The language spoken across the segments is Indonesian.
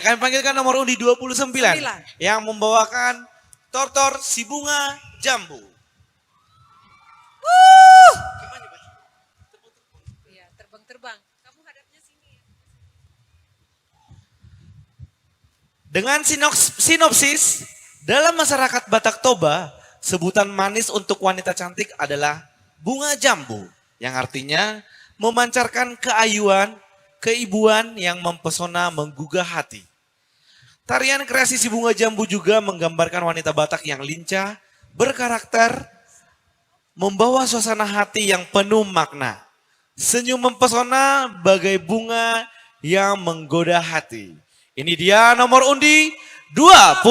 Kami panggilkan nomor undi 29 yang membawakan Tortor si bunga jambu. Iya, terbang-terbang. Kamu hadapnya sini ya. Dengan sinopsis, dalam masyarakat Batak Toba, sebutan manis untuk wanita cantik adalah bunga jambu, yang artinya memancarkan keayuan, keibuan yang mempesona menggugah hati. Tarian kreasi si bunga jambu juga menggambarkan wanita Batak yang lincah, berkarakter, membawa suasana hati yang penuh makna. Senyum mempesona bagai bunga yang menggoda hati. Ini dia nomor undi 29.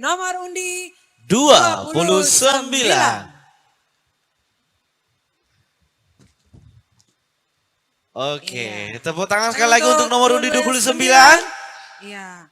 Nomor undi 29. Oke, Iya. tepuk tangan sekali lagi untuk nomor undi 29. Iya.